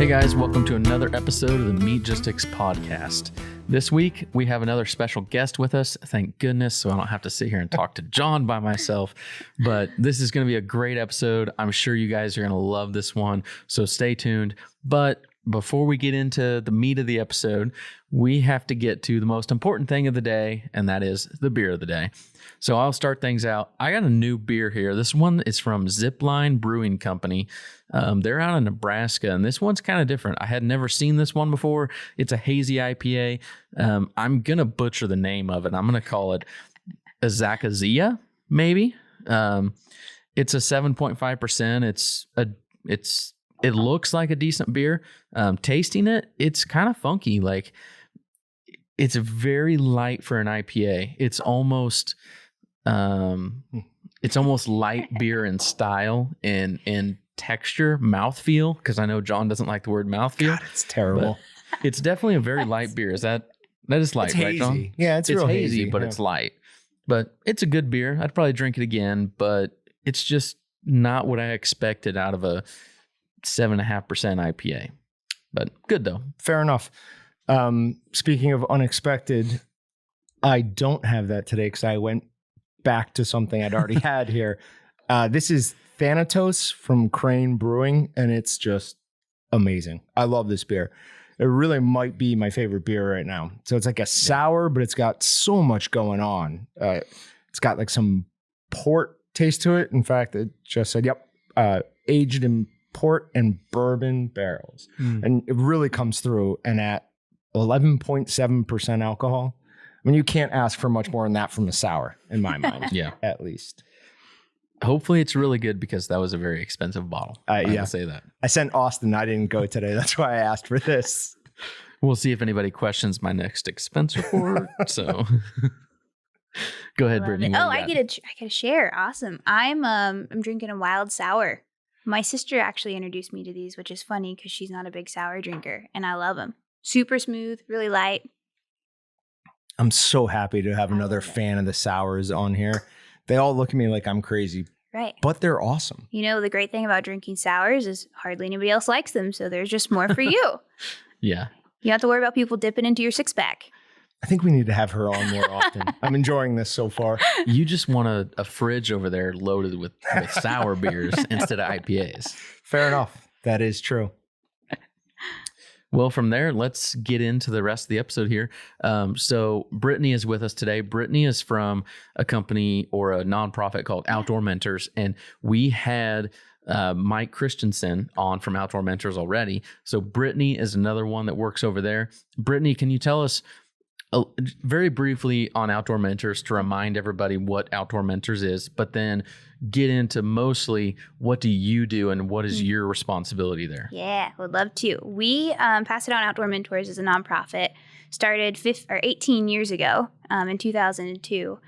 Hey guys, welcome to another episode of the Meatgistics podcast. This week, we have another special guest with us. Thank goodness, so I don't have to sit here and talk to John by myself. But this is going to be a great episode. I'm sure you guys are going to love this one, so stay tuned. But before we get into the meat of the episode, we have to get to the most important thing of the day, and that is the beer of the day. So I'll start things out. I got a new beer here. This one is from Zipline Brewing Company. They're out in Nebraska, and this one's kind of different. I had never seen this one before. It's a hazy IPA. I'm going to butcher the name of it. I'm going to call it Azakazia, maybe. It's a 7.5%. It looks like a decent beer. Tasting it, it's kind of funky. Like, it's very light for an IPA. It's almost light beer in style and texture, mouthfeel, because I know John doesn't like the word mouthfeel. God, it's terrible. It's definitely a very light beer. That is light, it's right, hazy. John? Yeah, it's real hazy, but it's light. But it's a good beer. I'd probably drink it again, but it's just not what I expected out of a 7.5% IPA. But good though. Fair enough. Speaking of unexpected, I don't have that today because I went back to something I'd already had here. This is Thanatos from Crane Brewing, and it's just amazing. I love this beer. It really might be my favorite beer right now. So it's like a sour, but it's got so much going on. It's got like some port taste to it. In fact, it just said, aged in port and bourbon barrels. And it really comes through. And at 11.7% alcohol, I mean, you can't ask for much more than that from a sour, in my mind. Yeah. At least. Hopefully it's really good because that was a very expensive bottle. I will say that. I sent Austin. I didn't go today. That's why I asked for this. We'll see if anybody questions my next expense report. So go ahead, Brittany. Oh, I get a share. Awesome. I'm drinking a wild sour. My sister actually introduced me to these, which is funny because she's not a big sour drinker, and I love them. Super smooth, really light. I'm so happy to have another fan of the sours on here. They all look at me like I'm crazy. Right. But they're awesome. You know, the great thing about drinking sours is hardly anybody else likes them, so there's just more for you. Yeah. You don't have to worry about people dipping into your six-pack. I think we need to have her on more often. I'm enjoying this so far. You just want a fridge over there loaded with sour beers instead of IPAs. Fair enough. That is true. Well, from there, let's get into the rest of the episode here. So Brittany is with us today. Brittany is from a company or a nonprofit called Outdoor Mentors, and we had Mike Christensen on from Outdoor Mentors already. So Brittany is another one that works over there. Brittany, can you tell us very briefly on Outdoor Mentors to remind everybody what Outdoor Mentors is, but then get into mostly what do you do and what is your responsibility there? Yeah, would love to. We Pass It On Outdoor Mentors is a nonprofit, started 18 years ago in 2002,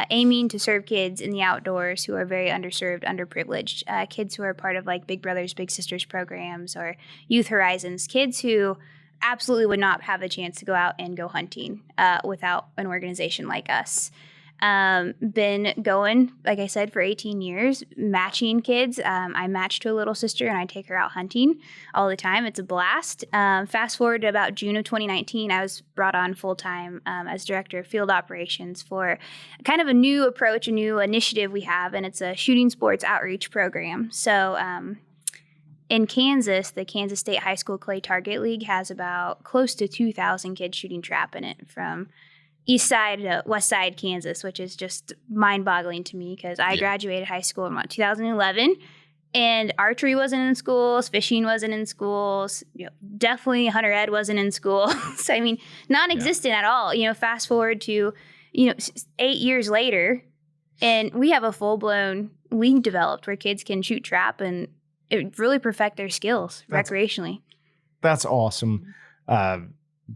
aiming to serve kids in the outdoors who are very underserved, underprivileged, kids who are part of like Big Brothers, Big Sisters programs or Youth Horizons, kids who absolutely would not have a chance to go out and go hunting without an organization like us. Been going, like I said, for 18 years, matching kids. I match to a little sister and I take her out hunting all the time. It's a blast. Fast forward to about June of 2019, I was brought on full-time as director of field operations for kind of a new approach, a new initiative we have, and it's a shooting sports outreach program. So in Kansas, the Kansas State High School Clay Target League has about close to 2,000 kids shooting trap in it from east side to west side Kansas, which is just mind-boggling to me because I graduated high school in about 2011, and archery wasn't in schools, fishing wasn't in schools, definitely hunter ed wasn't in school. So, I mean, non-existent at all. Fast forward to, 8 years later, and we have a full-blown league developed where kids can shoot trap and it really perfect their skills recreationally. That's awesome.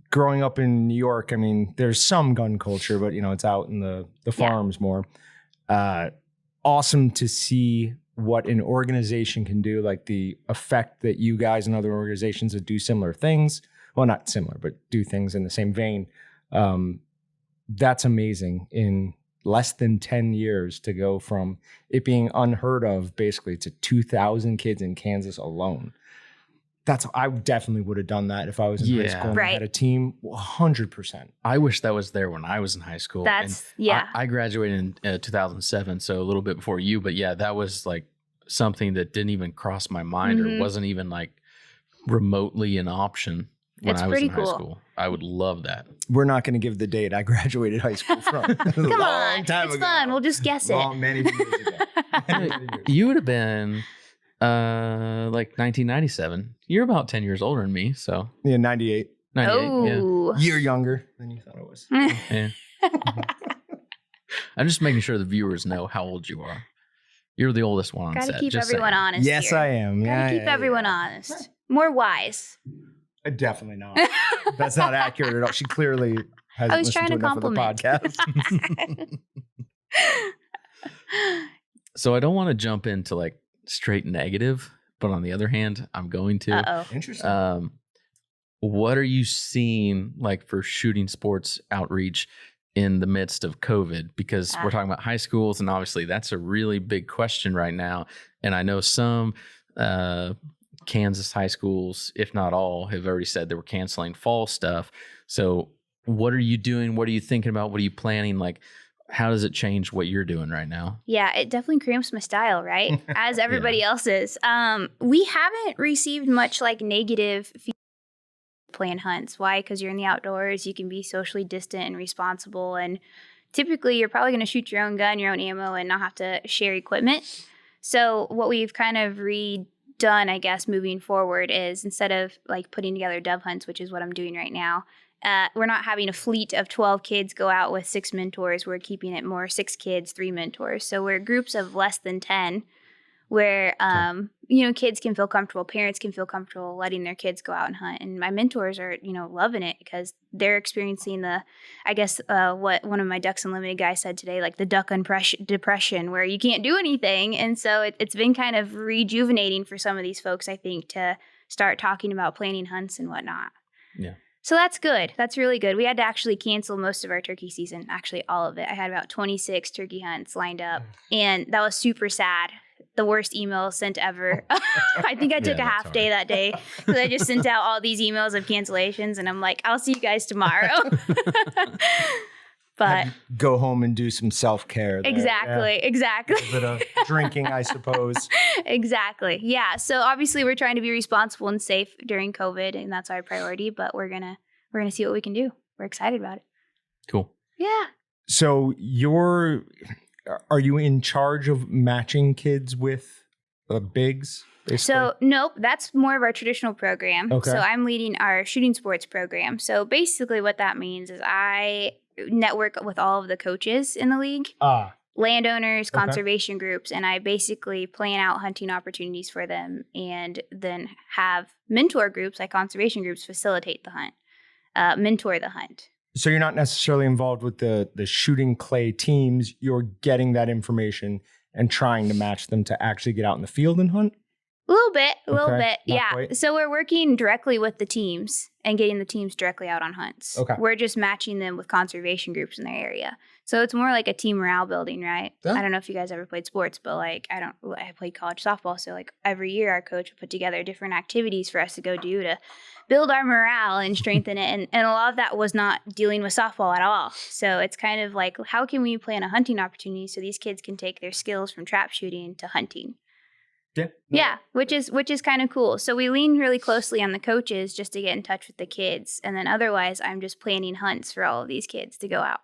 Growing up in New York, I mean, there's some gun culture, but it's out in the farms more. Awesome to see what an organization can do, like the effect that you guys and other organizations that do similar things. Well, not similar, but do things in the same vein. That's amazing. In less than 10 years to go from it being unheard of basically to 2,000 kids in Kansas alone. I definitely would have done that if I was in high school and I Right. had a team. 100%. I wish that was there when I was in high school. That's And I graduated in 2007, so a little bit before you. But yeah, that was like something that didn't even cross my mind or wasn't even like remotely an option when It's I was pretty in high cool. school. I would love that. We're not going to give the date I graduated high school from. Come on, it's fun. We'll just guess it. Many years ago. Many years. You would have been like 1997. You're about 10 years older than me, so Yeah, 98. 98. Oh, Year younger than you thought I was. Yeah. I'm just making sure the viewers know how old you are. You're the oldest one on gotta set. keep just everyone saying. honest. Yes, here. I am. Gotta keep everyone honest. More wise. Definitely not. That's not accurate at all. She clearly hasn't I was listened trying to to enough of the compliment. podcast. So I don't want to jump into like straight negative, but on the other hand, I'm going to. Uh-oh. Interesting. What are you seeing like for shooting sports outreach in the midst of COVID? Because we're talking about high schools, and obviously that's a really big question right now. And I know some Kansas high schools, if not all, have already said they were canceling fall stuff. So what are you doing? What are you thinking about? What are you planning? Like, how does it change what you're doing right now? Yeah, it definitely cramps my style, right? As everybody else's. We haven't received much like negative feedback plan hunts. Why? Because you're in the outdoors, you can be socially distant and responsible, and typically you're probably going to shoot your own gun, your own ammo, and not have to share equipment. So what we've kind of redone, I guess, moving forward is instead of like putting together dove hunts, which is what I'm doing right now, we're not having a fleet of 12 kids go out with 6 mentors. We're keeping it more 6 kids, 3 mentors. So we're groups of less than 10 where, kids can feel comfortable, parents can feel comfortable letting their kids go out and hunt. And my mentors are, loving it because they're experiencing what one of my Ducks Unlimited guys said today, like the duck depression where you can't do anything. And so it's been kind of rejuvenating for some of these folks, I think, to start talking about planning hunts and whatnot. Yeah. So that's good. That's really good. We had to actually cancel most of our turkey season, actually all of it. I had about 26 turkey hunts lined up, and that was super sad. The worst email sent ever. I think I took a half day that day because I just sent out all these emails of cancellations, and I'm like, I'll see you guys tomorrow. But go home and do some self-care. Exactly. A bit of drinking, I suppose. Exactly. Yeah. So obviously we're trying to be responsible and safe during COVID, and that's our priority, but we're going to see what we can do. We're excited about it. Cool. Yeah. So are you in charge of matching kids with bigs? Basically? So nope, that's more of our traditional program. Okay. So I'm leading our shooting sports program. So basically what that means is I network with all of the coaches in the league, landowners, Okay. conservation groups, and I basically plan out hunting opportunities for them and then have mentor groups like conservation groups facilitate the hunt, mentor the hunt. So you're not necessarily involved with the shooting clay teams. You're getting that information and trying to match them to actually get out in the field and hunt? A little bit. Not Yeah. quite. So we're working directly with the teams and getting the teams directly out on hunts. Okay. We're just matching them with conservation groups in their area. So it's more like a team morale building, right? Yeah. I don't know if you guys ever played sports, but I played college softball. So like every year our coach would put together different activities for us to go do to build our morale and strengthen it. And a lot of that was not dealing with softball at all. So it's kind of like, how can we plan a hunting opportunity so these kids can take their skills from trap shooting to hunting? Yeah, which is kind of cool. So we lean really closely on the coaches just to get in touch with the kids. And then otherwise, I'm just planning hunts for all of these kids to go out.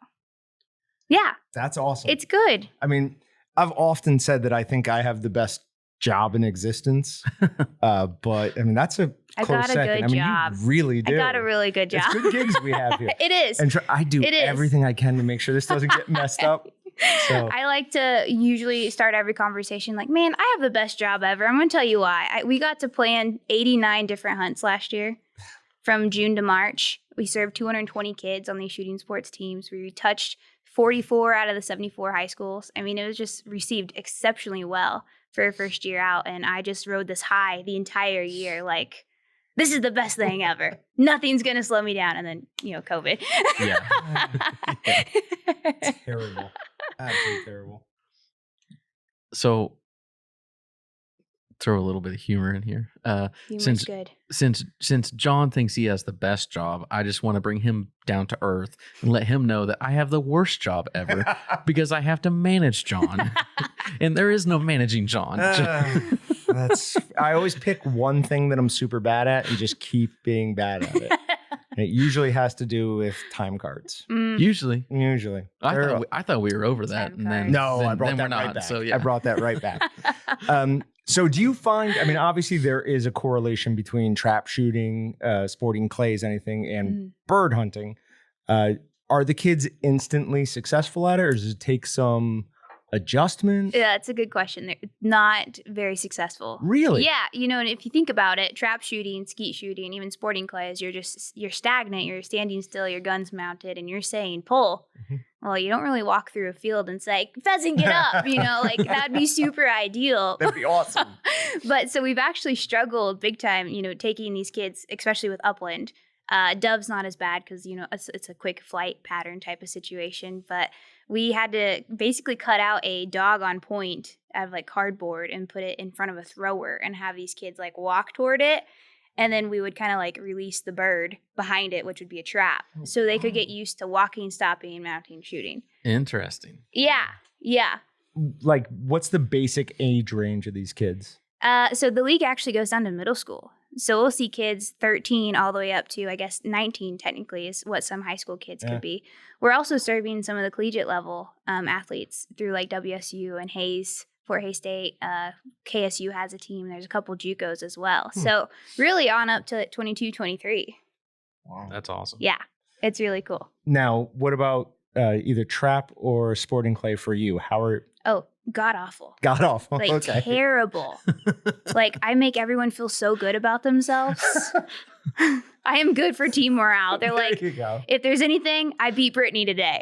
Yeah. That's awesome. It's good. I mean, I've often said that I think I have the best job in existence. But I mean, that's a I close got a second. good I mean, job. You really do. I got a really good job. It's good gigs we have here. It is. And I do It is. everything I can to make sure this doesn't get messed up. So I like to usually start every conversation like, man, I have the best job ever. I'm going to tell you why. We got to plan 89 different hunts last year from June to March. We served 220 kids on these shooting sports teams. We touched 44 out of the 74 high schools. I mean, it was just received exceptionally well for a first year out. And I just rode this high the entire year. Like, this is the best thing ever. Nothing's going to slow me down. And then, COVID. Yeah. terrible. Absolutely terrible. So throw a little bit of humor in here. Humor's good. Since John thinks he has the best job, I just want to bring him down to earth and let him know that I have the worst job ever because I have to manage John, and there is no managing John. I always pick one thing that I'm super bad at and just keep being bad at it. And it usually has to do with time cards. Usually, I thought we were over that, and then I brought that right back. So I brought that right back. So do you find? I mean, obviously there is a correlation between trap shooting, sporting clays, anything, and bird hunting. Are the kids instantly successful at it, or does it take some adjustment? Yeah, it's a good question. They're not very successful. Really? Yeah. And if you think about it, trap shooting, skeet shooting, even sporting clays, you're stagnant, you're standing still, your gun's mounted, and you're saying pull. Mm-hmm. Well, you don't really walk through a field and say, pheasant, get up. That'd be super ideal. That'd be awesome. But so we've actually struggled big time, taking these kids, especially with upland. Dove's not as bad because, it's a quick flight pattern type of situation. But we had to basically cut out a dog on point out of cardboard and put it in front of a thrower and have these kids walk toward it. And then we would kind of release the bird behind it, which would be a trap. So they could get used to walking, stopping, mounting, shooting. Interesting. Yeah. Yeah. What's the basic age range of these kids? So the league actually goes down to middle school. So we'll see kids 13 all the way up to, 19 technically is what some high school kids could be. We're also serving some of the collegiate level athletes through WSU and Hayes, Fort Hays State. KSU has a team. There's a couple JUCOs as well. So really on up to 22, 23. Wow. That's awesome. Yeah, it's really cool. Now, what about either trap or sporting clay for you? God awful. God awful. Okay. Terrible. I make everyone feel so good about themselves. I am good for team morale. They're if there's anything, I beat Brittany today.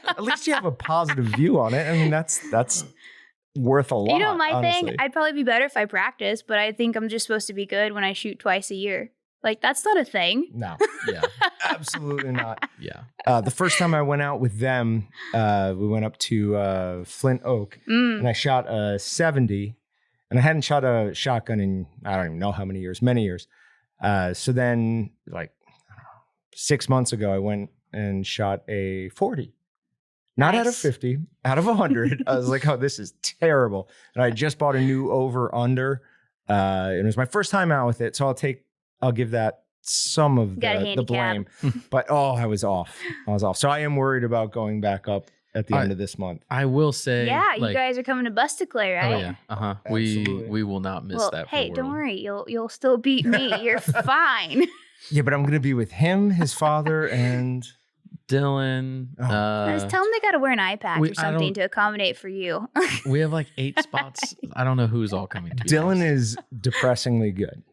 At least you have a positive view on it. I mean, that's worth a lot. My honestly. thing, I'd probably be better if I practice, but I think I'm just supposed to be good when I shoot twice a year. That's not a thing. No. Yeah. Absolutely not. Yeah. The first time I went out with them, we went up to Flint Oak and I shot a 70 and I hadn't shot a shotgun in, I don't even know how many years, many years. So then 6 months ago, I went and shot a 40. Not out of 50, out of 100. I was like, oh, this is terrible. And I just bought a new over-under. And it was my first time out with it. So I'll give that some of the blame. But I was off. So I am worried about going back up at the end of this month. I will say, yeah, you guys are coming to Busticlay, right? Oh yeah, we will not miss that. Hey, don't worry, you'll still beat me. You're fine. Yeah, but I'm gonna be with him, his father, and Dylan. Just tell them they got to wear an eye patch or something to accommodate for you. We have 8 spots. I don't know who's all coming. Dylan is depressingly good.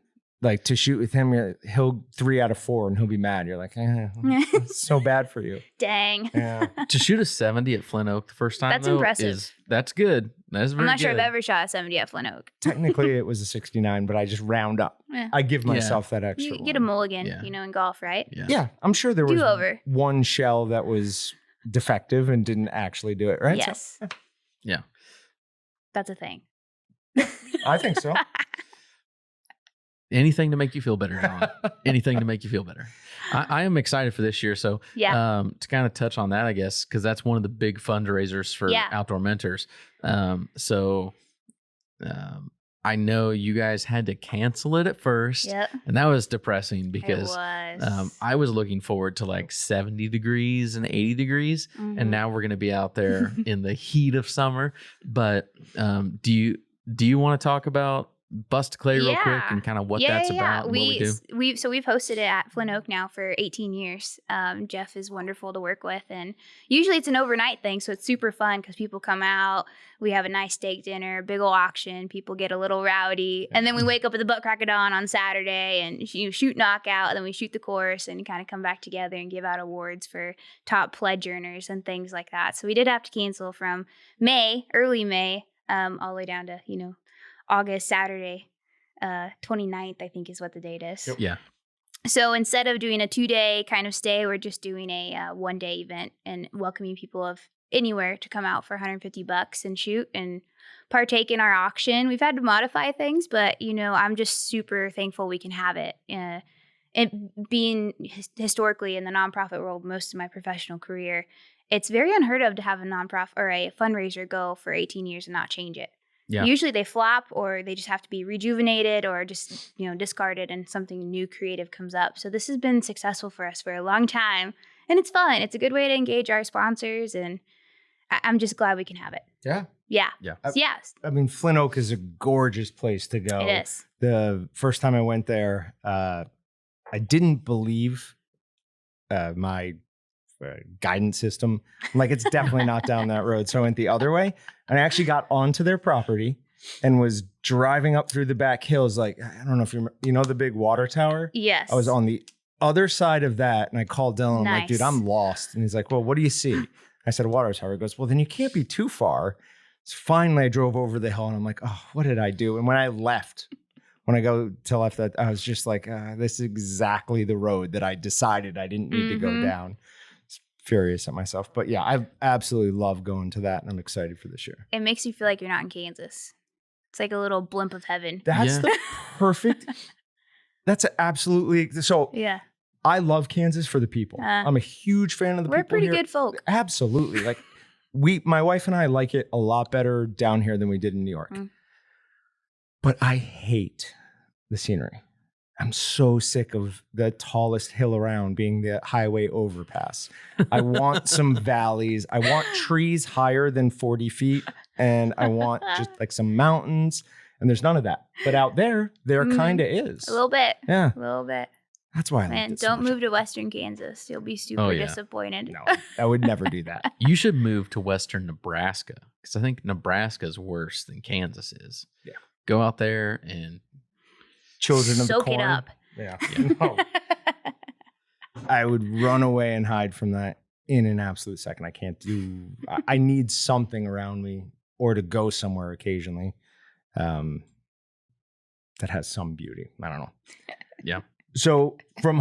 To shoot with him, he'll 3 out of 4 and he'll be mad. You're like, it's so bad for you. Dang. Yeah. To shoot a 70 at Flint Oak the first time, that's impressive. That's good. That's very I'm not good. sure I've ever shot a 70 at Flint Oak. Technically, it was a 69, but I just round up. Yeah. I give myself that extra. You get a mulligan, in golf, right? Yeah. I'm sure there was one shell that was defective and didn't actually do it, right? Yes. So, yeah. That's a thing. I think so. Anything to make you feel better, John. Anything to make you feel better. I am excited for this year. So to kind of touch on that, I guess, because that's one of the big fundraisers for outdoor mentors. I know you guys had to cancel it at first. Yep. And that was depressing because I was looking forward to 70 degrees and 80 degrees. Mm-hmm. And now we're going to be out there in the heat of summer. But do you want to talk about Busticlay real quick and kind of what that's about and what we do? We've hosted it at Flint Oak now for 18 years. Jeff is wonderful to work with, and usually it's an overnight thing, so it's super fun because people come out. We have a nice steak dinner, big ol' auction. People get a little rowdy, and then we wake up at the butt crack of dawn on Saturday and shoot knockout, and then we shoot the course and kind of come back together and give out awards for top pledge earners and things like that. So we did have to cancel from early May, all the way down to August, Saturday, 29th, I think is what the date is. Yep. Yeah. So instead of doing a 2-day kind of stay, we're just doing a 1-day event and welcoming people of anywhere to come out for $150 and shoot and partake in our auction. We've had to modify things, but I'm just super thankful we can have it. It being historically in the nonprofit world most of my professional career, it's very unheard of to have a nonprofit or a fundraiser go for 18 years and not change it. Yeah. Usually they flop or they just have to be rejuvenated or just, discarded and something new creative comes up. So this has been successful for us for a long time and it's fun. It's a good way to engage our sponsors and I'm just glad we can have it. Yeah. Yeah. Yeah. Yes. I mean, Flint Oak is a gorgeous place to go. It is. The first time I went there, I didn't believe my guidance system. I'm like, it's definitely not down that road. So I went the other way and I actually got onto their property and was driving up through the back hills. Like, I don't know if you remember, the big water tower? Yes. I was on the other side of that and I called Dylan. I'm like, Nice. dude, I'm lost. And he's like, well, what do you see? I said, a water tower. He goes, well, then you can't be too far. So finally I drove over the hill and I'm like, oh, what did I do? And when I go to left, that I was just like, this is exactly the road that I decided I didn't need to go down. It's furious at myself. But yeah, I absolutely love going to that and I'm excited for this year. It makes you feel like you're not in Kansas. It's like a little blimp of heaven. That's the perfect. That's absolutely. So Yeah. I love Kansas for the people. I'm a huge fan of the We're people pretty here. good folk. Absolutely. Like my wife and I like it a lot better down here than we did in New York. But I hate the scenery. I'm so sick of the tallest hill around being the highway overpass. I want some valleys. I want trees higher than 40 feet. And I want just like some mountains. And there's none of that. But out there kind of is. A little bit. Yeah. A little bit. That's why I Man, like it so don't much. move to Western Kansas. You'll be super disappointed. No, I would never do that. You should move to Western Nebraska because I think Nebraska is worse than Kansas is. Yeah. Go out there and Children of the Soak corn. it up. Yeah. No. I would run away and hide from that in an absolute second. I can't do. I need something around me or to go somewhere occasionally that has some beauty. I don't know. Yeah. So from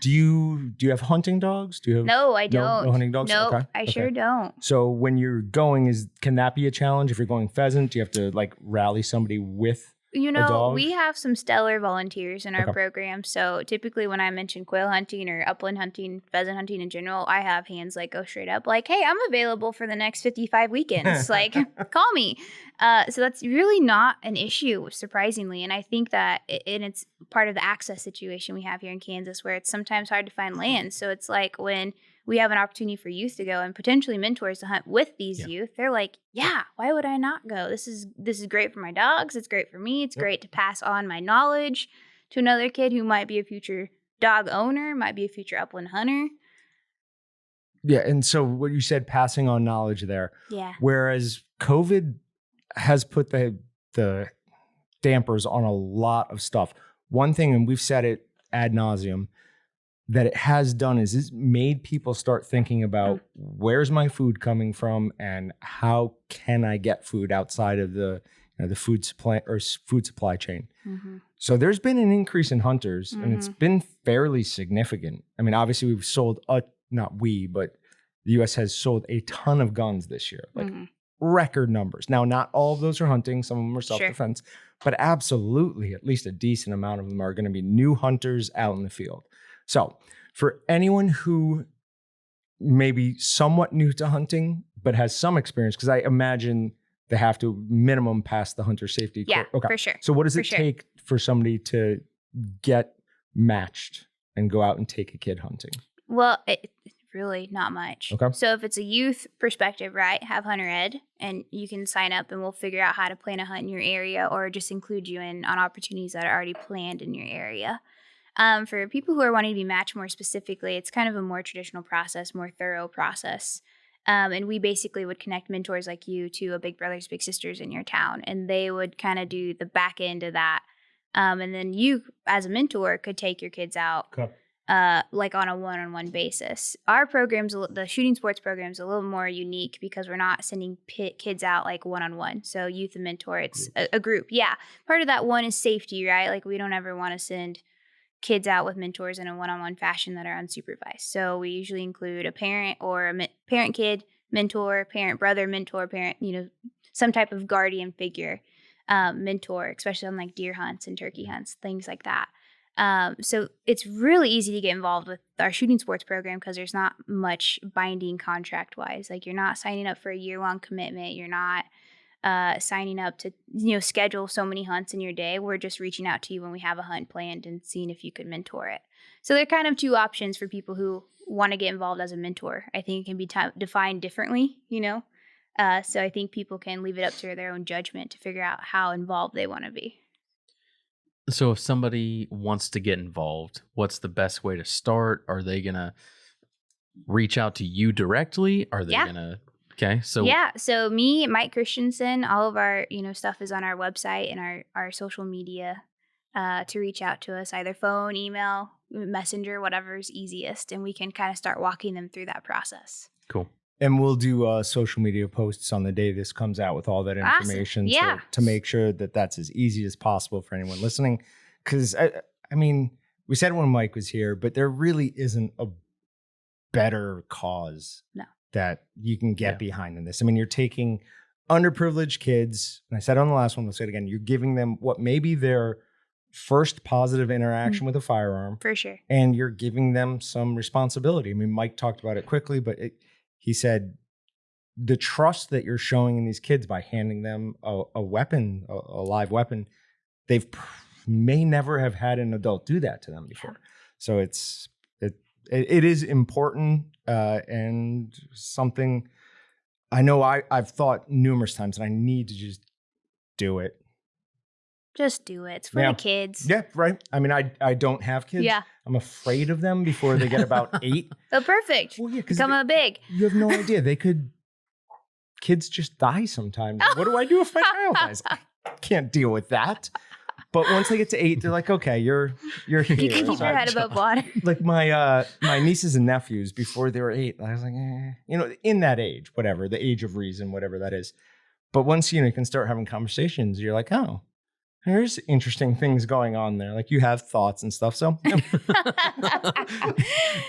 do you have hunting dogs? Do you have No, I don't. no hunting dogs? Nope, Okay. I sure don't. So when you're going, can that be a challenge? If you're going pheasant, do you have to like rally somebody with? dog? We have some stellar volunteers in our Okay. program. So typically when I mention quail hunting or upland hunting, pheasant hunting in general, I have hands like go straight up like, hey, I'm available for the next 55 weekends. Like, call me. So that's really not an issue, surprisingly. And I think that it's part of the access situation we have here in Kansas where it's sometimes hard to find land. So it's like when we have an opportunity for youth to go and potentially mentors to hunt with these youth, they're like, yeah, why would I not go? This is great for my dogs. It's great for me. It's great to pass on my knowledge to another kid who might be a future dog owner, might be a future upland hunter. Yeah. And so what you said, passing on knowledge there. Yeah. Whereas COVID has put the dampers on a lot of stuff. One thing, and we've said it ad nauseum, that it has done is it's made people start thinking about where's my food coming from and how can I get food outside of the food supply chain. Mm-hmm. So there's been an increase in hunters and it's been fairly significant. I mean, obviously we've sold but the U.S. has sold a ton of guns this year, like record numbers. Now, not all of those are hunting. Some of them are self-defense, but absolutely at least a decent amount of them are going to be new hunters out in the field. So for anyone who may be somewhat new to hunting, but has some experience, because I imagine they have to minimum pass the hunter safety Yeah, course. Okay. for sure. So what does it take for somebody to get matched and go out and take a kid hunting? Well, really not much. Okay. So if it's a youth perspective, right, have hunter ed and you can sign up and we'll figure out how to plan a hunt in your area or just include you on opportunities that are already planned in your area. For people who are wanting to be matched more specifically, it's kind of a more traditional process, more thorough process. And we basically would connect mentors like you to a Big Brothers, Big Sisters in your town, and they would kind of do the back end of that. And then you, as a mentor, could take your kids out like on a one-on-one basis. Our programs, the shooting sports program, is a little more unique because we're not sending kids out like one-on-one. So youth and mentor, it's a group. Yeah. Part of that one is safety, right? Like we don't ever want to send kids out with mentors in a one-on-one fashion that are unsupervised. So we usually include a parent or a parent kid mentor, parent, brother, mentor, parent, some type of guardian figure, mentor, especially on like deer hunts and turkey hunts, things like that. So it's really easy to get involved with our shooting sports program because there's not much binding contract wise. Like you're not signing up for a year-long commitment. You're not signing up to, schedule so many hunts in your day. We're just reaching out to you when we have a hunt planned and seeing if you could mentor it. So there are kind of two options for people who want to get involved as a mentor. I think it can be defined differently, so I think people can leave it up to their own judgment to figure out how involved they want to be. So if somebody wants to get involved, what's the best way to start? Are they going to reach out to you directly? Are they going to... Okay, so... Yeah, so me, Mike Christensen, all of our, stuff is on our website and our social media to reach out to us, either phone, email, messenger, whatever's easiest. And we can kind of start walking them through that process. Cool. And we'll do social media posts on the day this comes out with all that information to make sure that that's as easy as possible for anyone listening. Because, I mean, we said when Mike was here, but there really isn't a better cause that you can get behind in this. I mean, you're taking underprivileged kids, and I said on the last one, we'll say it again, you're giving them what may be their first positive interaction with a firearm. For sure. And you're giving them some responsibility. I mean, Mike talked about it quickly, but he said the trust that you're showing in these kids by handing them a weapon, a live weapon, may never have had an adult do that to them before. Yeah. So it is important and something I know I've thought numerous times, and I need to just do it. Just do it. It's for the kids. Yeah, right. I mean, I don't have kids. Yeah. I'm afraid of them before they get about 8. Oh, perfect. Well, yeah, become big. You have no idea. Kids just die sometimes. What do I do if my child dies? I can't deal with that. But once they get to 8, they're like, okay, you're here. You can keep your head above water. Like my nieces and nephews, before they were 8, I was like, in that age, whatever, the age of reason, whatever that is. But once, you can start having conversations, you're like, oh, there's interesting things going on there. Like you have thoughts and stuff. So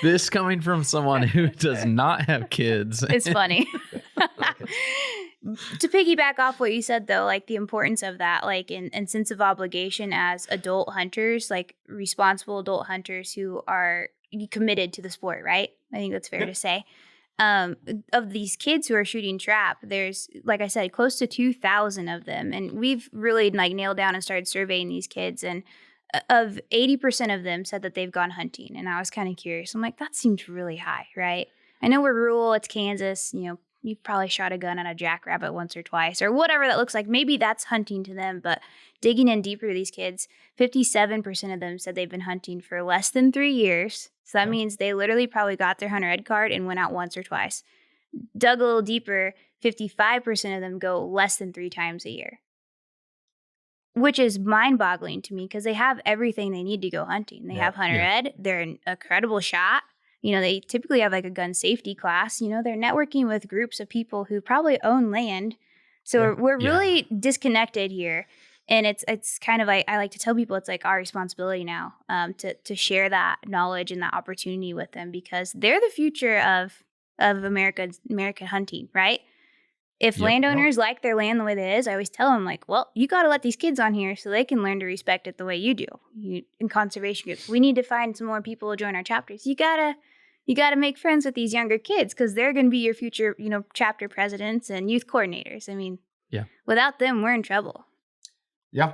this coming from someone who does not have kids. It's funny. To piggyback off what you said, though, like the importance of that, like and sense of obligation as adult hunters, like responsible adult hunters who are committed to the sport, right? I think that's fair to say. Of these kids who are shooting trap, there's, like I said, close to 2,000 of them. And we've really nailed down and started surveying these kids. And of 80% of them said that they've gone hunting. And I was kind of curious. I'm like, that seems really high, right? I know we're rural. It's Kansas. You've probably shot a gun at a jackrabbit once or twice or whatever that looks like. Maybe that's hunting to them. But digging in deeper to these kids, 57% of them said they've been hunting for less than 3 years. So that means they literally probably got their hunter ed card and went out once or twice. Dug a little deeper, 55% of them go less than 3 times a year, which is mind-boggling to me because they have everything they need to go hunting. They have hunter ed. They're an incredible shot. They typically have like a gun safety class. They're networking with groups of people who probably own land. So we're really disconnected here. And it's kind of like, I like to tell people it's like our responsibility now to share that knowledge and that opportunity with them because they're the future of American hunting, right? If landowners like their land the way that it is, I always tell them like, well, you got to let these kids on here so they can learn to respect it the way you do. In conservation groups, we need to find some more people to join our chapters. You gotta make friends with these younger kids because they're going to be your future, chapter presidents and youth coordinators. I mean, without them, we're in trouble. Yeah.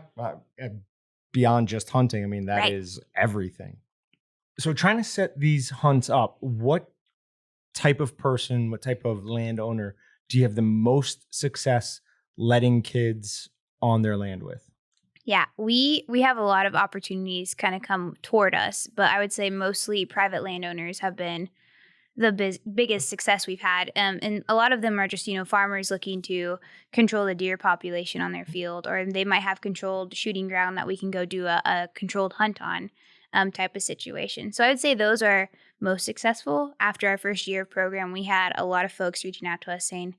Beyond just hunting. I mean, that is everything. So trying to set these hunts up, what type of person, what type of landowner do you have the most success letting kids on their land with? Yeah, we have a lot of opportunities kind of come toward us, but I would say mostly private landowners have been the biggest success we've had. And a lot of them are just, farmers looking to control the deer population on their field, or they might have controlled shooting ground that we can go do a controlled hunt on type of situation. So I would say those are most successful. After our first year of program, we had a lot of folks reaching out to us saying,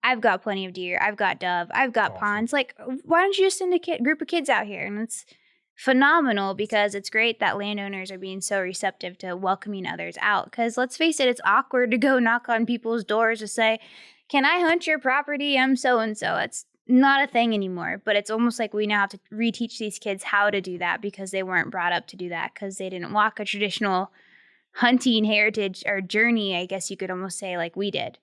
I've got plenty of deer, I've got dove, I've got ponds. Like, why don't you just send a group of kids out here? And phenomenal, because it's great that landowners are being so receptive to welcoming others out. Because let's face it, it's awkward to go knock on people's doors to say, can I hunt your property? I'm so-and-so. It's not a thing anymore, but it's almost like we now have to reteach these kids how to do that because they weren't brought up to do that, because they didn't walk a traditional hunting heritage or journey, I guess you could almost say, like we did.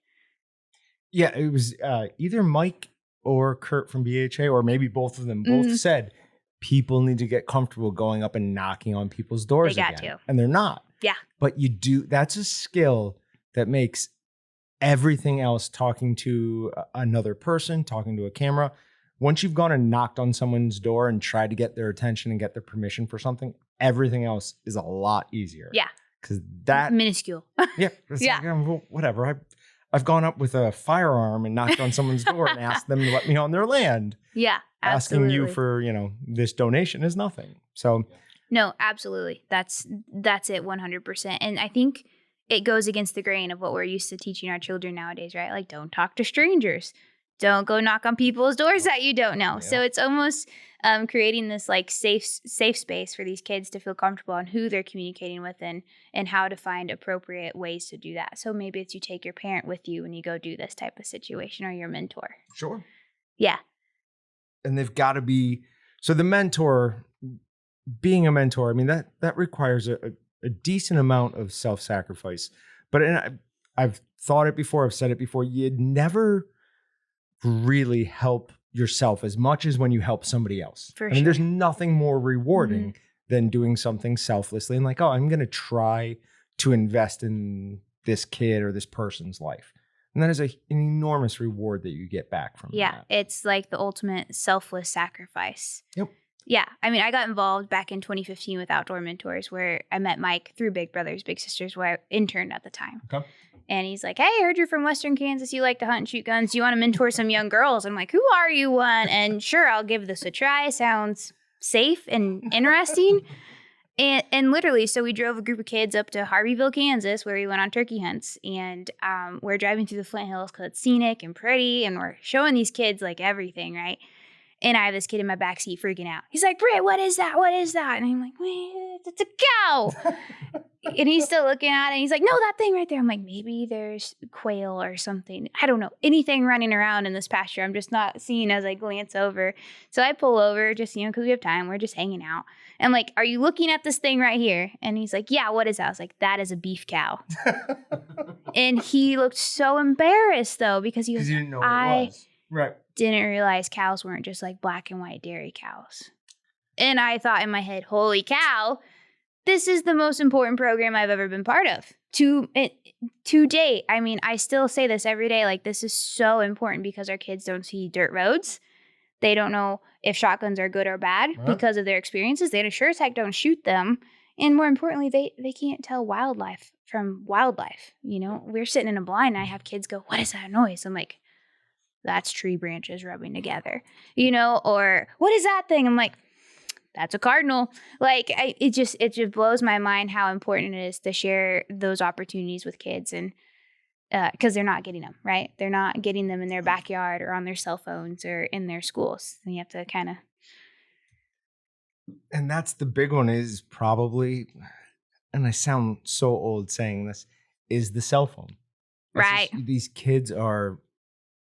Yeah, it was either Mike or Kurt from BHA, or maybe both of them both said people need to get comfortable going up and knocking on people's doors again. to. And they're not. Yeah. But you do, that's a skill that makes everything else, talking to another person, talking to a camera. Once you've gone and knocked on someone's door and tried to get their attention and get their permission for something, everything else is a lot easier. Yeah. Because that minuscule. Yeah. Yeah. Like, well, whatever. I've gone up with a firearm and knocked on someone's door and asked them to let me on their land. Yeah. Absolutely. Asking you for, this donation is nothing. So no, absolutely. That's it 100%. And I think it goes against the grain of what we're used to teaching our children nowadays, right? Like, don't talk to strangers. Don't go knock on people's doors that you don't know. Yeah. So it's almost creating this like safe space for these kids to feel comfortable on who they're communicating with and how to find appropriate ways to do that. So maybe it's you take your parent with you when you go do this type of situation, or your mentor. Sure. Yeah. And they've got to be, so the mentor, being a mentor, I mean, that requires a decent amount of self-sacrifice. But I've thought it before, I've said it before, you'd never really help yourself as much as when you help somebody else. For I mean, sure. There's nothing more rewarding than doing something selflessly and like, oh, I'm going to try to invest in this kid or this person's life. And that is an enormous reward that you get back from that. It's like the ultimate selfless sacrifice. Yep. Yeah. I mean, I got involved back in 2015 with Outdoor Mentors, where I met Mike through Big Brothers Big Sisters, where I interned at the time. Okay. And he's like, hey, I heard you're from Western Kansas. You like to hunt and shoot guns. Do you want to mentor some young girls? I'm like, who are you, one? And sure, I'll give this a try. Sounds safe and interesting. And literally, so we drove a group of kids up to Harveyville, Kansas, where we went on turkey hunts. And we're driving through the Flint Hills because it's scenic and pretty. And we're showing these kids like everything, right? And I have this kid in my backseat freaking out. He's like, Britt, what is that? What is that? And I'm like, it's a cow. And he's still looking at it. And he's like, no, that thing right there. I'm like, maybe there's quail or something. I don't know. Anything running around in this pasture. I'm just not seeing as I glance over. So I pull over just, because we have time. We're just hanging out. And I'm like, are you looking at this thing right here? And he's like, yeah, what is that? I was like, that is a beef cow. And he looked so embarrassed, though, because he was, you didn't know what it was. Right. Didn't realize cows weren't just like black and white dairy cows. And I thought in my head, holy cow, this is the most important program I've ever been part of to date. I mean, I still say this every day, like, this is so important because our kids don't see dirt roads. They don't know if shotguns are good or bad because of their experiences. They sure as heck don't shoot them. And more importantly, they can't tell wildlife from wildlife. We're sitting in a blind and I have kids go, what is that noise? I'm like, that's tree branches rubbing together, or what is that thing? I'm like, that's a cardinal. Like, it just blows my mind how important it is to share those opportunities with kids, and because they're not getting them, right? They're not getting them in their backyard or on their cell phones or in their schools. And you have to kind of. And that's the big one, is probably, and I sound so old saying this, is the cell phone. Right. These kids are,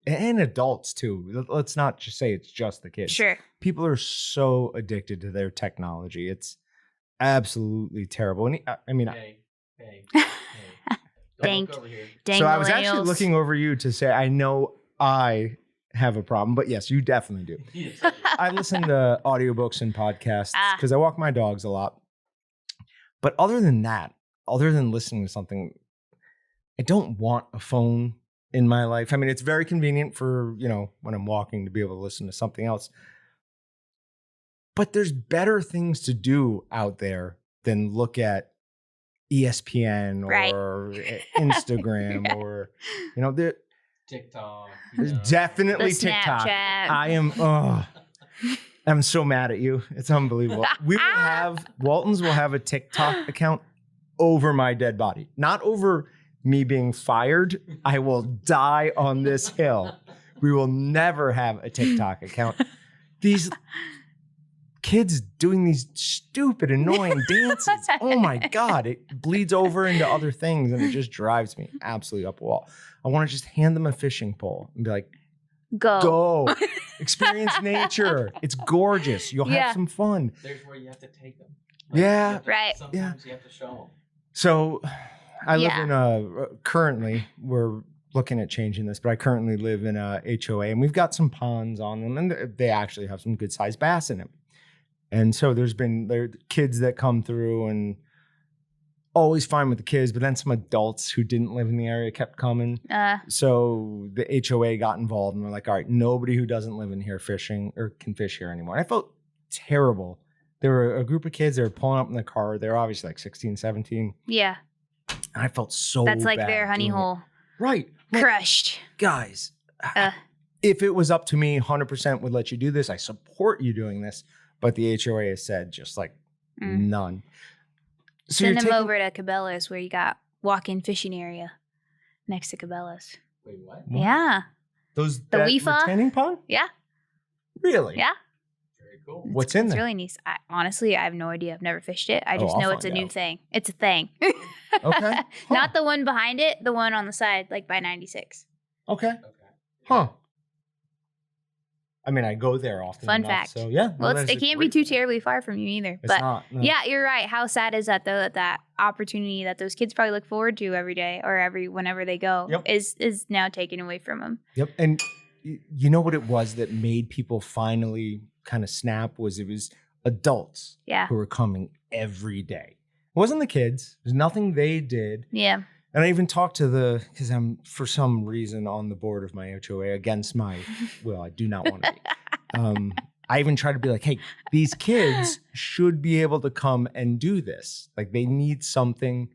and adults too. Let's not just say it's just the kids. Sure. People are so addicted to their technology. It's absolutely terrible. And I mean, dang so I was actually looking over you to say, I know I have a problem, but yes, you definitely do. I listen to audiobooks and podcasts because I walk my dogs a lot. But other than that, other than listening to something, I don't want a phone in my life. I mean, it's very convenient for, when I'm walking to be able to listen to something else. But there's better things to do out there than look at ESPN or Instagram or, TikTok. There's definitely the TikTok. Snapchat. I'm so mad at you. It's unbelievable. Waltons will have a TikTok account over my dead body, not over me being fired. I will die on this hill. We will never have a TikTok account. These kids doing these stupid, annoying dances. Oh my God, it bleeds over into other things and it just drives me absolutely up a wall. I want to just hand them a fishing pole and be like, go. Experience nature. It's gorgeous. You'll have some fun. There's where you have to take them. Yeah. Right. Sometimes you have to show them. So I live in currently, we're looking at changing this, but I currently live in a HOA and we've got some ponds on them and they actually have some good sized bass in them. And so there are kids that come through and always fine with the kids, but then some adults who didn't live in the area kept coming. So the HOA got involved and they're like, all right, nobody who doesn't live in here fishing or can fish here anymore. And I felt terrible. There were a group of kids that were pulling up in the car. They were obviously like 16, 17. Yeah. And I felt so That's like bad their honey doing it. hole. Right. Like, Crushed. guys, if it was up to me, 100% would let you do this. I support you doing this. But the HOA has said just like none. So Send them over to Cabela's where you got walk-in fishing area next to Cabela's. Wait, what? Yeah. The WIFA? retaining pond? Yeah. Really? Yeah. Very cool. What's in It's there? really nice. Honestly, I have no idea. I've never fished it. I just I'll know it's a find new out. thing. It's a thing. Okay. Not the one behind it, the one on the side, like by 96. Okay. Okay. Huh. I mean, I go there often. Fun enough, fact. So yeah. Well, that is it a can't be great too thing. terribly far from you either. It's But not. No. yeah, you're right. How sad is that though? That opportunity that those kids probably look forward to every day or whenever they go is now taken away from them. Yep. And you know what it was that made people finally kind of snap was it was adults who were coming every day. It wasn't the kids. There's nothing they did. Yeah. And I even talked to because I'm for some reason on the board of my HOA against my will. I do not want to be. I even tried to be like, hey, these kids should be able to come and do this. Like they need something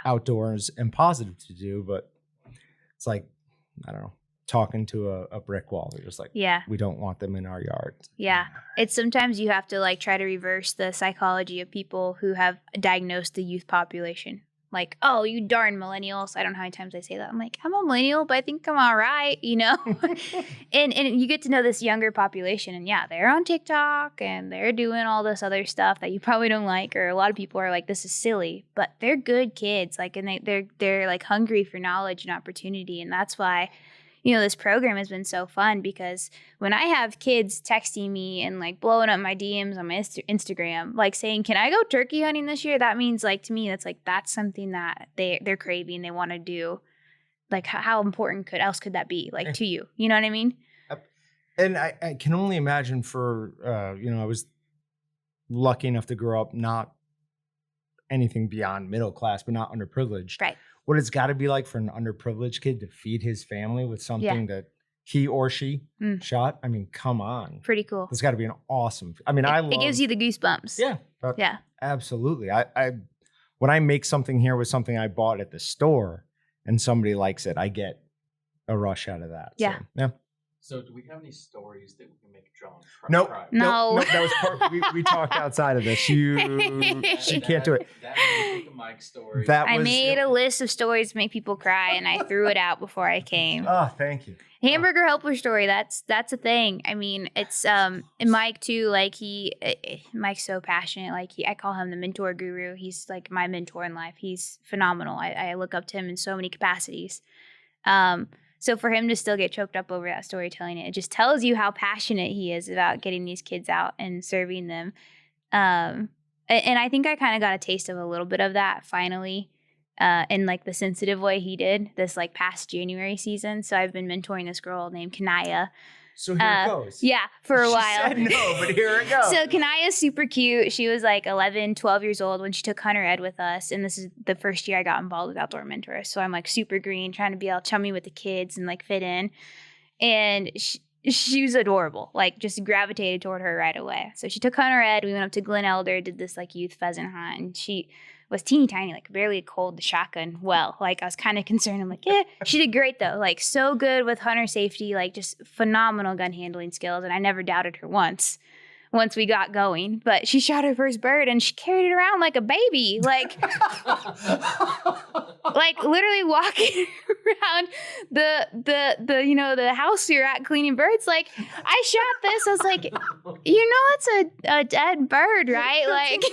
outdoors and positive to do. But it's like, I don't know, talking to a brick wall. They're just like, we don't want them in our yard. Yeah. It's sometimes you have to like try to reverse the psychology of people who have diagnosed the youth population. Like, oh, you darn millennials. I don't know how many times I say that. I'm like, I'm a millennial, but I think I'm all right, you know? and you get to know this younger population. And yeah, they're on TikTok and they're doing all this other stuff that you probably don't like. Or a lot of people are like, this is silly. But they're good kids. Like, and they're like hungry for knowledge and opportunity. And that's why, you know, this program has been so fun because when I have kids texting me and like blowing up my DMs on my Instagram, like saying, can I go turkey hunting this year? That means like to me, that's something that they're craving. They want to do. Like how important could that be like to you? You know what I mean? And I can only imagine for, I was lucky enough to grow up not anything beyond middle class, but not underprivileged. Right. What it's got to be like for an underprivileged kid to feed his family with something that he or she shot. I mean, come on. Pretty cool. It's got to be an awesome. I mean, it gives you the goosebumps. Yeah. Yeah. Absolutely. I when I make something here with something I bought at the store and somebody likes it, I get a rush out of that. Yeah. So, yeah. So do we have any stories that we can make John cry? Nope. No. That was part. We talked outside of this. She can't do it. That was the Mike story. I made a list of stories to make people cry, and I threw it out before I came. Oh, thank you. Hamburger helper story. That's a thing. I mean, it's and Mike too. Like Mike's so passionate. Like I call him the mentor guru. He's like my mentor in life. He's phenomenal. I look up to him in so many capacities. So for him to still get choked up over that story, telling it just tells you how passionate he is about getting these kids out and serving them. And I think I kind of got a taste of a little bit of that finally, in like the sensitive way he did this like past January season. So I've been mentoring this girl named Kanaya. So here it goes. Yeah, for a She while. said no, but here it goes. So Kanaya's super cute. She was like 11, 12 years old when she took Hunter Ed with us. And this is the first year I got involved with Outdoor Mentors. So I'm like super green, trying to be all chummy with the kids and like fit in. And she was adorable, like just gravitated toward her right away. So she took Hunter Ed. We went up to Glen Elder, did this like youth pheasant hunt. And she was teeny tiny, like barely cold the shotgun well. Like I was kind of concerned. I'm like, she did great though. Like so good with hunter safety, like just phenomenal gun handling skills. And I never doubted her once we got going. But she shot her first bird and she carried it around like a baby. Like like literally walking around the house we were at cleaning birds. Like, I shot this. I was like, it's a dead bird, right? Like,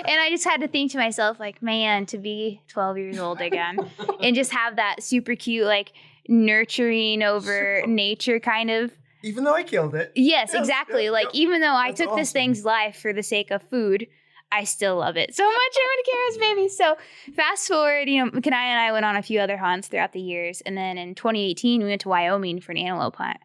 and I just had to think to myself, like, man, to be 12 years old again and just have that super cute, like, nurturing over nature kind of. Even though I killed it. Yes, exactly. Like, even though I took this awesome. thing's life for the sake of food, I still love it so much. I'm going to carry this baby. So fast forward, Kanai and I went on a few other hunts throughout the years. And then in 2018, we went to Wyoming for an antelope hunt.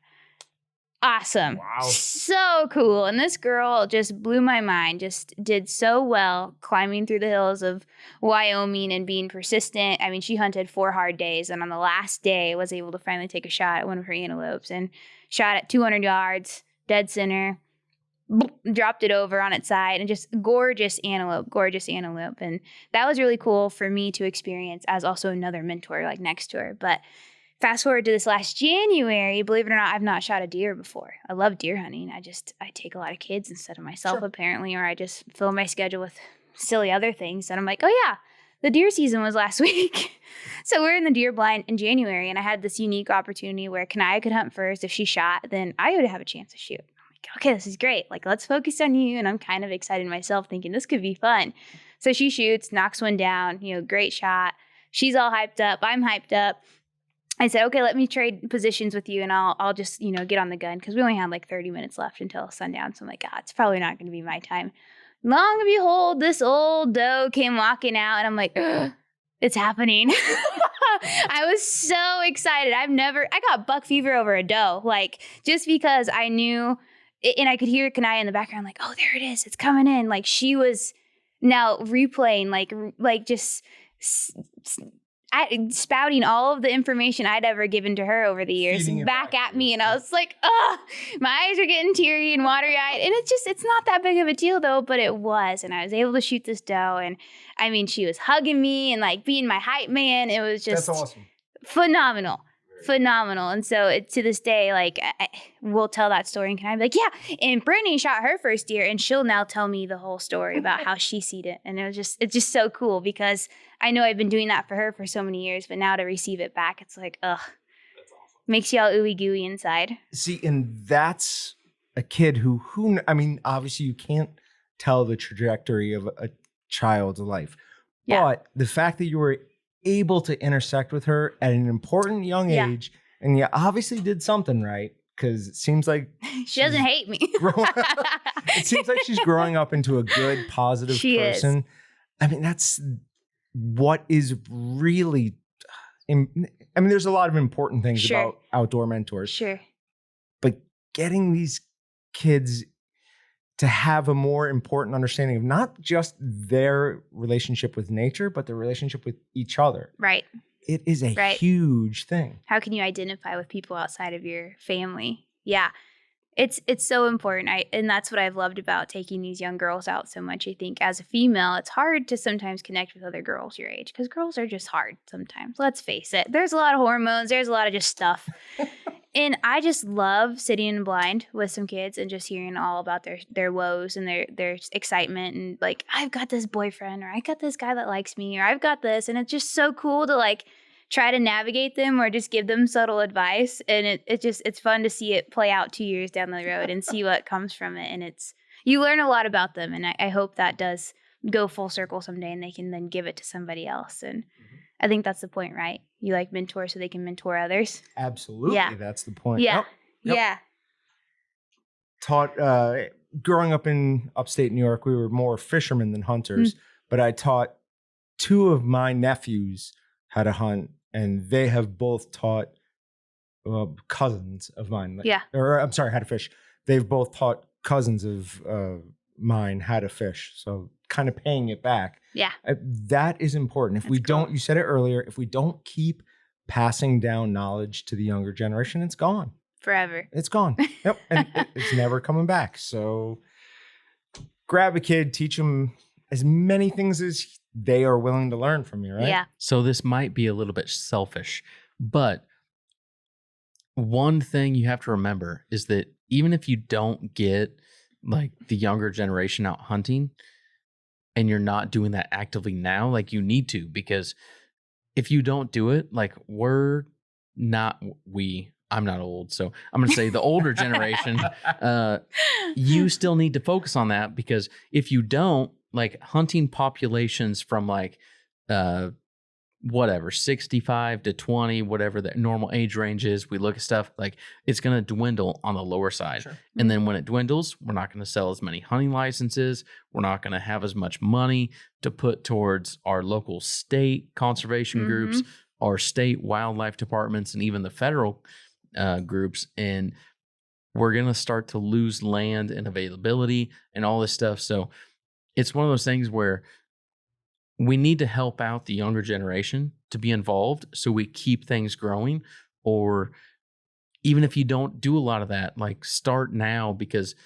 Awesome. Wow. So cool. And this girl just blew my mind, just did so well climbing through the hills of Wyoming and being persistent. I mean, she hunted 4 hard days. And on the last day, was able to finally take a shot at one of her antelopes and shot at 200 yards, dead center, dropped it over on its side, and just gorgeous antelope. And that was really cool for me to experience as also another mentor like next to her. But fast forward to this last January, believe it or not, I've not shot a deer before. I love deer hunting. I take a lot of kids instead of myself, apparently, or I just fill my schedule with silly other things. And I'm like, oh yeah, the deer season was last week. So we're in the deer blind in January, and I had this unique opportunity where Kanaya could hunt first. If she shot, then I would have a chance to shoot. I'm like, okay, this is great. Like, let's focus on you. And I'm kind of excited myself, thinking this could be fun. So she shoots, knocks one down, great shot. She's all hyped up. I'm hyped up. I said, okay, let me trade positions with you, and I'll just, get on the gun, because we only had like 30 minutes left until sundown. So I'm like, it's probably not going to be my time. Long and behold, this old doe came walking out, and I'm like, it's happening. I was so excited. I got buck fever over a doe, like, just because I knew, and I could hear Kanaya in the background, like, oh, there it is. It's coming in. Like, she was now replaying, like just spouting all of the information I'd ever given to her over the years back at me. And I was like, my eyes are getting teary and watery-eyed. And it's not that big of a deal though, but it was. And I was able to shoot this doe. And I mean, she was hugging me and like being my hype man. It was just That's awesome. Phenomenal. And so to this day, like, we'll tell that story and can I be like, yeah. And Brittany shot her first deer, and she'll now tell me the whole story about how she seen it. And it's just so cool, because I know I've been doing that for her for so many years, but now to receive it back, it's like, ugh, makes you all ooey gooey inside. See, and that's a kid who, I mean, obviously you can't tell the trajectory of a child's life, but the fact that you were able to intersect with her at an important young age, and you obviously did something right, because it seems like she doesn't hate me. It seems like she's growing up into a good, positive person. I mean, that's what is really, I mean, there's a lot of important things about outdoor mentors. Sure. But getting these kids to have a more important understanding of not just their relationship with nature, but their relationship with each other. Right. It is a huge thing. How can you identify with people outside of your family? Yeah. It's so important. And that's what I've loved about taking these young girls out so much. I think as a female, it's hard to sometimes connect with other girls your age, because girls are just hard sometimes. Let's face it. There's a lot of hormones. There's a lot of just stuff. And I just love sitting in blind with some kids and just hearing all about their woes and their excitement, and like, I've got this boyfriend, or I got this guy that likes me, or I've got this. And it's just so cool to like try to navigate them or just give them subtle advice. And it's fun to see it play out 2 years down the road and see what comes from it. And you learn a lot about them. And I hope that does go full circle someday, and they can then give it to somebody else. And I think that's the point, right? You like mentor so they can mentor others. Absolutely. Yeah. That's the point. Yeah. Yep. Yeah. Taught, growing up in upstate New York, we were more fishermen than hunters, but I taught 2 of my nephews how to hunt, and they have both taught cousins of mine. Or I'm sorry, how to fish. They've both taught cousins of mine how to fish. So kind of paying it back. Yeah. That is important. If we don't, you said it earlier, if we don't keep passing down knowledge to the younger generation, it's gone. Forever. It's gone. Yep. And it's never coming back. So grab a kid, teach them as many things as they are willing to learn from you, right? Yeah. So this might be a little bit selfish, but one thing you have to remember is that even if you don't get like the younger generation out hunting, and you're not doing that actively now, like you need to, because if you don't do it, like I'm not old, so I'm going to say the older generation, you still need to focus on that, because if you don't, like hunting populations from like, whatever, 65 to 20, whatever the normal age range is, we look at stuff like it's going to dwindle on the lower side. Sure. And then when it dwindles, we're not going to sell as many hunting licenses. We're not going to have as much money to put towards our local state conservation groups, our state wildlife departments, and even the federal groups. And we're going to start to lose land and availability and all this stuff. So it's one of those things where we need to help out the younger generation to be involved so we keep things growing. Or even if you don't do a lot of that, like start now, because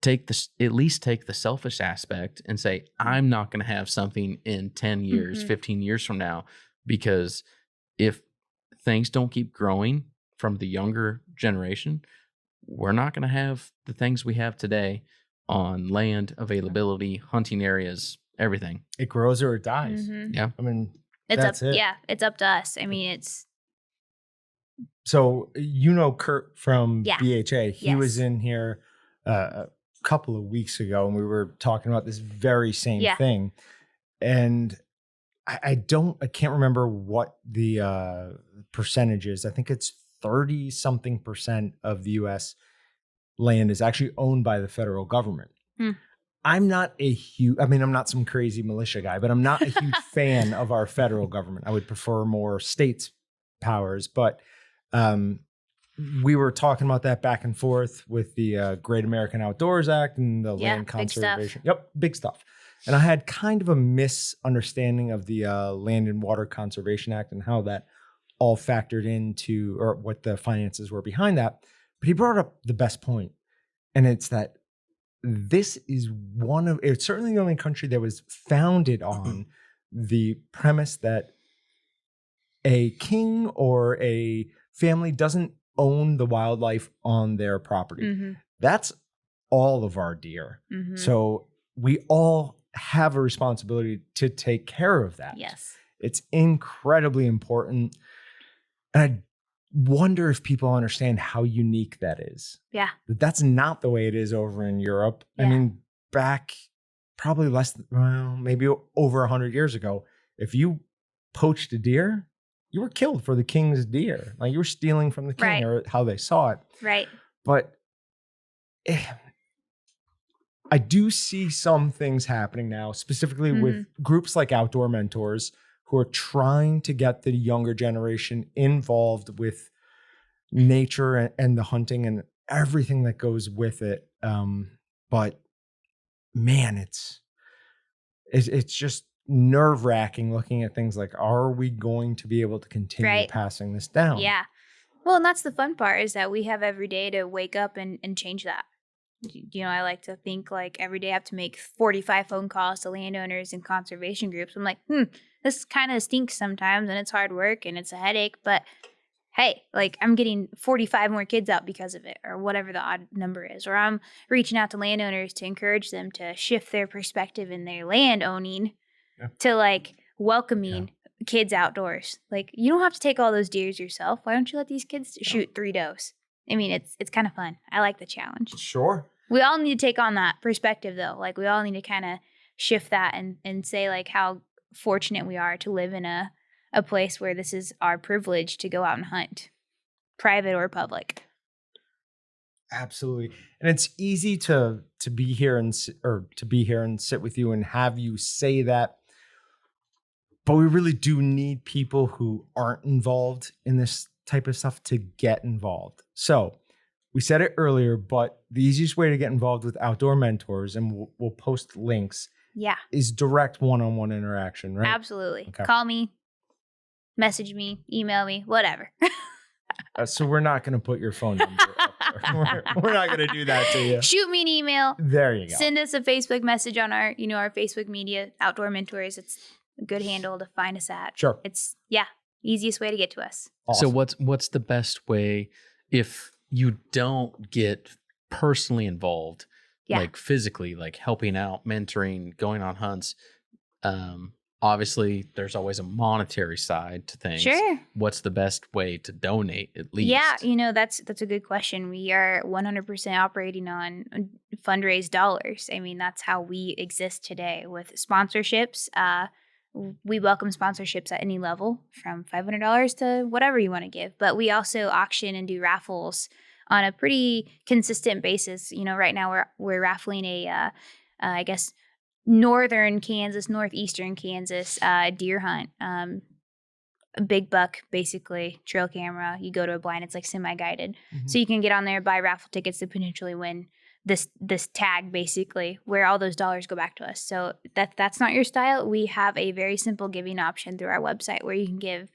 at least take the selfish aspect and say, I'm not going to have something in 10 years, 15 years from now, because if things don't keep growing from the younger generation, we're not going to have the things we have today on land availability, hunting areas, everything. It grows or it dies. Yeah. I mean, It's that's up. it. Yeah, it's up to us. I mean, it's So, Kurt from Yeah. BHA, he Yes. was in here a couple of weeks ago, and we were talking about this very same Yeah. thing. And I can't remember what the percentage is. I think it's 30 something percent of the US land is actually owned by the federal government. I'm not I'm not some crazy militia guy, but I'm not a huge fan of our federal government. I would prefer more states' powers. But we were talking about that back and forth with the Great American Outdoors Act and the Land big stuff. Conservation. Yep, big stuff. And I had kind of a misunderstanding of the Land and Water Conservation Act and how that all factored into, or what the finances were behind that. But he brought up the best point, and it's that this is it's certainly the only country that was founded on the premise that a king or a family doesn't own the wildlife on their property. That's all of our deer. So we all have a responsibility to take care of that. Yes. It's incredibly important. And I wonder if people understand how unique that is. Yeah. That's not the way it is over in Europe. Yeah. I mean, back probably maybe over 100 years ago, if you poached a deer, you were killed for the king's deer. Like, you were stealing from the king, Right. or how they saw it. Right. But I do see some things happening now, specifically with groups like Outdoor Mentors, who are trying to get the younger generation involved with nature and the hunting and everything that goes with it. But man, it's just nerve-wracking looking at things like, are we going to be able to continue passing this down? Yeah. Well, and that's the fun part, is that we have every day to wake up and change that. I like to think like every day I have to make 45 phone calls to landowners and conservation groups. I'm like, this kind of stinks sometimes, and it's hard work and it's a headache, but hey, like, I'm getting 45 more kids out because of it, or whatever the odd number is. Or I'm reaching out to landowners to encourage them to shift their perspective in their land owning to like welcoming kids outdoors. Like, you don't have to take all those deers yourself. Why don't you let these kids shoot 3 does? I mean, it's kind of fun. I like the challenge. Sure. We all need to take on that perspective, though. Like, we all need to kind of shift that and say, like, how fortunate we are to live in a place where this is our privilege to go out and hunt, private or public. Absolutely. And it's easy to be here and sit with you and have you say that. But we really do need people who aren't involved in this type of stuff to get involved. So we said it earlier, but the easiest way to get involved with Outdoor Mentors, and we'll post links, is direct one-on-one interaction, right? Absolutely. Okay. Call me, message me, email me, whatever. So we're not going to put your phone number up there. We're not going to do that to you. Shoot me an email. There you go. Send us a Facebook message on our Facebook media, Outdoor Mentors. It's a good handle to find us at. Sure. It's easiest way to get to us. Awesome. So what's the best way if you don't get personally involved, like physically, like helping out, mentoring, going on hunts? obviously there's always a monetary side to things. Sure. What's the best way to donate at least? Yeah, that's a good question. We are 100% operating on fundraised dollars. I mean, that's how we exist today with sponsorships. We welcome sponsorships at any level, from $500 to whatever you want to give. But we also auction and do raffles on a pretty consistent basis. Right now we're raffling a, I guess, northeastern Kansas deer hunt. A big buck, basically, trail camera. You go to a blind, it's like semi-guided. Mhm. So you can get on there, buy raffle tickets to potentially win this tag, basically, where all those dollars go back to us. So that's not your style. We have a very simple giving option through our website where you can give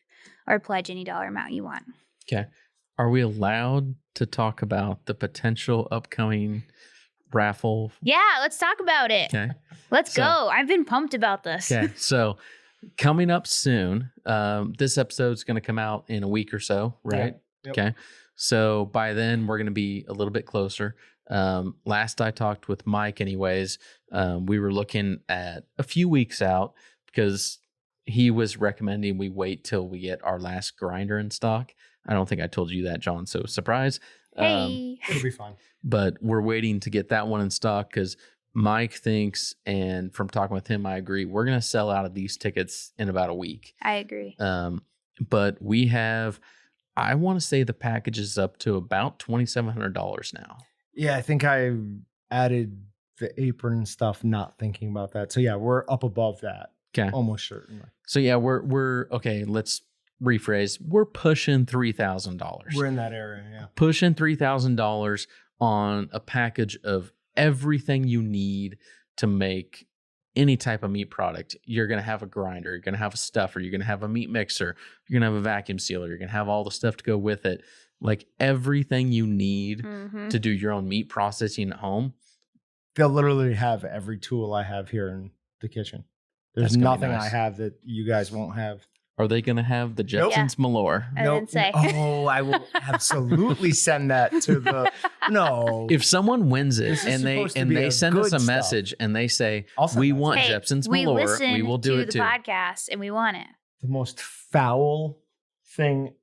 or pledge any dollar amount you want. Okay. Are we allowed to talk about the potential upcoming raffle? Yeah, let's talk about it. Okay. Let's go. I've been pumped about this. Okay. So coming up soon, this episode's going to come out in a week or so, right? Yeah. Yep. Okay. So by then we're going to be a little bit closer. Last I talked with Mike anyways, we were looking at a few weeks out because he was recommending we wait till we get our last grinder in stock. I don't think I told you that, John. So surprise. Hey. It'll be fine. But we're waiting to get that one in stock because Mike thinks, and from talking with him, I agree, we're going to sell out of these tickets in about a week. I agree. But we have, I want to say the package is up to about $2,700 now. Yeah, I think I added the apron stuff, not thinking about that. So yeah, we're up above that. Okay. Almost certainly. So yeah, we're okay. Let's rephrase. We're pushing $3,000. We're in that area, yeah. Pushing $3,000 on a package of everything you need to make any type of meat product. You're going to have a grinder, you're going to have a stuffer, you're going to have a meat mixer, you're going to have a vacuum sealer, you're going to have all the stuff to go with it. Like everything you need to do your own meat processing at home. They'll literally have every tool I have here in the kitchen. There's That's gonna be nothing nice. I have that you guys won't have. Are they going to have the Jetsons Malore? I didn't say. Oh, I will absolutely send that to the. No. If someone wins it This is and they supposed to be send us good a stuff. message and they say I'll send we that. want Hey, Jepson's we Malore, listen we will do to it the too. podcast and we want it. The most foul thing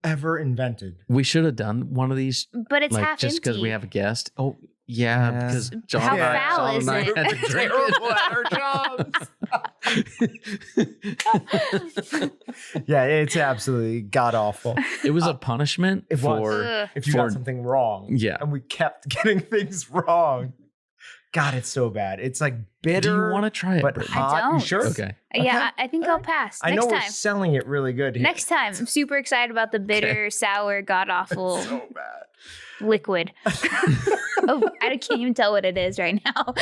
ever invented. We should have done one of these, But it's like half just because empty. we have a guest. Oh yeah, Yeah. because John How and I, foul John is and I it? had to drink Terrible at our jobs. Yeah, it's absolutely god awful. It was a punishment It was. for Ugh. If you for- got something wrong. Yeah. And we kept getting things wrong. God, it's so bad. It's like bitter. Do you want to try it? but Brittany? hot? You don't. sure? Okay. Yeah, I think I'll pass. I know Next we're time. selling it really good here. Next time. I'm super excited about the bitter, sour, god awful So bad. liquid. Oh, I can't even tell what it is right now.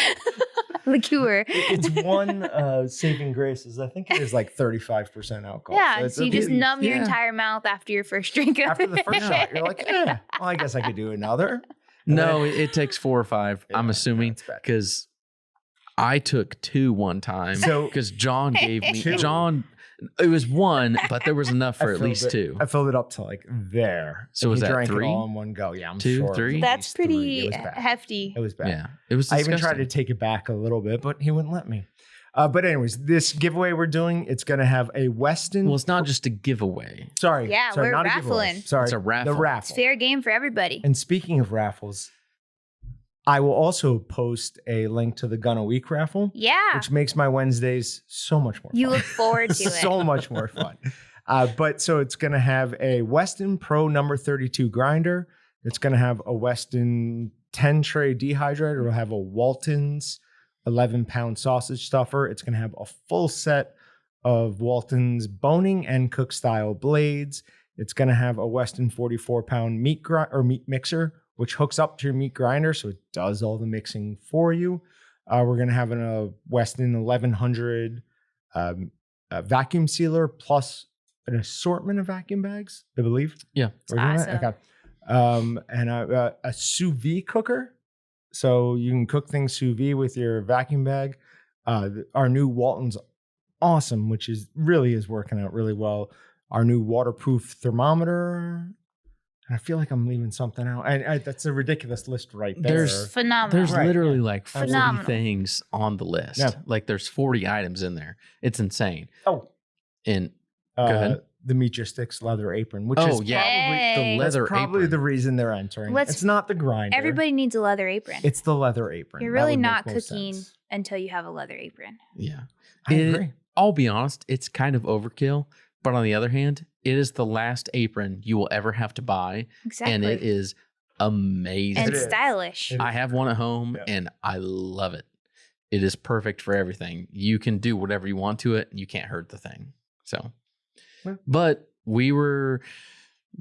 Liqueur. It's one saving grace is I think it is like 35% alcohol. Yeah, it's so you a just really- numb your yeah. entire mouth after your first drink. Of after the first it. shot, you're like, well, I guess I could do another. No, it takes 4 or 5. I'm Yeah, assuming that's bad. because I took 2 one time So- because John gave me Two? John. It was 1, but there was enough for I at filled least it- 2. I filled it up to like there. So And was he that drank 3? it all in one go. Yeah, I'm 2, sure. it was 3? at That's least 3. pretty It was bad. hefty. It was bad. Yeah, it was I disgusting. even tried to take it back a little bit, but he wouldn't let me. But anyways, this giveaway we're doing, it's going to have a Weston. Well, it's not just a giveaway. Sorry. Yeah, sorry, we're not a giveaway. raffling. Sorry. It's a raffle. The raffle. It's fair game for everybody. And speaking of raffles, I will also post a link to the Gun a Week raffle, Yeah. which makes my Wednesdays so much more You fun. look forward to it. So much more fun. But so it's going to have a Weston Pro number 32 grinder. It's going to have a Weston 10 tray dehydrator. It'll have a Walton's 11-pound sausage stuffer. It's going to have a full set of Walton's boning and cook style blades. It's going to have a Weston 44-pound meat mixer, which hooks up to your meat grinder, so it does all the mixing for you. We're going to have a Weston 1100 vacuum sealer plus an assortment of vacuum bags, I believe. Yeah. We're doing that? awesome. Okay. And a sous vide cooker. So you can cook things sous vide with your vacuum bag. Our new Walton's awesome, which is working out really well. Our new waterproof thermometer. I feel like I'm leaving something out. That's a ridiculous list right there. There's Phenomenal. There's Right, literally yeah. like 40 Phenomenal. things on the list. Yeah. Like there's 40 items in there. It's insane. Oh, And go ahead. the Meatgistics leather apron, which Oh, is yeah. probably The Yay. leather probably apron. the reason they're entering. Let's- It's not the grinder. Everybody needs a leather apron. It's the leather apron. You're That really would make not most cooking sense. until you have a leather apron. Yeah. I agree. I'll be honest, it's kind of overkill. But on the other hand, it is the last apron you will ever have to buy. Exactly. And it is amazing. And It is. stylish. It I have one at home Yeah. and I love it. It is perfect for everything. You can do whatever you want to it and you can't hurt the thing. So, Yeah. but we were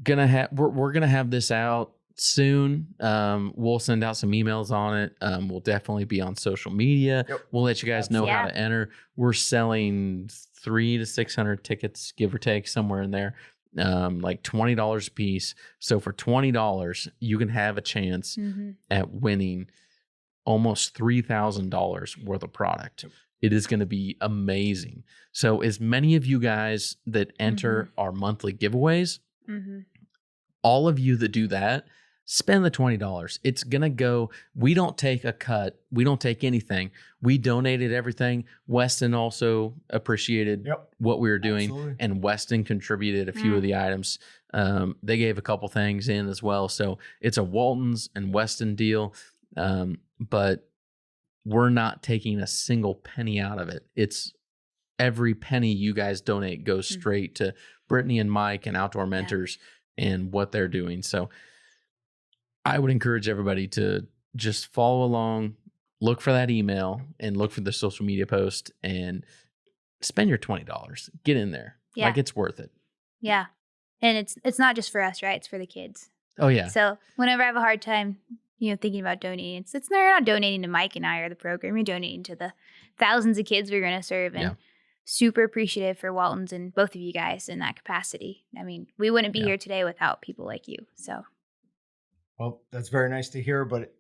gonna have we're gonna have this out soon. We'll send out some emails on it. We'll definitely be on social media. Yep. We'll let you guys know how Yeah. to enter. We're selling 300 to 600 tickets, give or take, somewhere in there. Like $20 a piece. So for $20, you can have a chance Mhm. at winning almost $3,000 worth of product. It is going to be amazing. So as many of you guys that enter our monthly giveaways, Mhm. all of you that do that, spend the $20. It's going to go, we don't take a cut. We don't take anything. We donated everything. Weston also appreciated Yep. what we were doing. Absolutely. And Weston contributed a few of the items. They gave a couple things in as well. So it's a Walton's and Weston deal. But we're not taking a single penny out of it. It's every penny you guys donate goes straight to Brittany and Mike and Outdoor Mentors and what they're doing. So I would encourage everybody to just follow along, look for that email and look for the social media post and spend your $20. Get in there. Yeah. Like it's worth it. Yeah. And it's not just for us, right? It's for the kids. Oh yeah. So whenever I have a hard time, thinking about donating, it's you're not donating to Mike and I or the program. You're donating to the thousands of kids we're going to serve. And Yeah. super appreciative for Walton's and both of you guys in that capacity. I mean, we wouldn't be here today without people like you. So Well, that's very nice to hear, but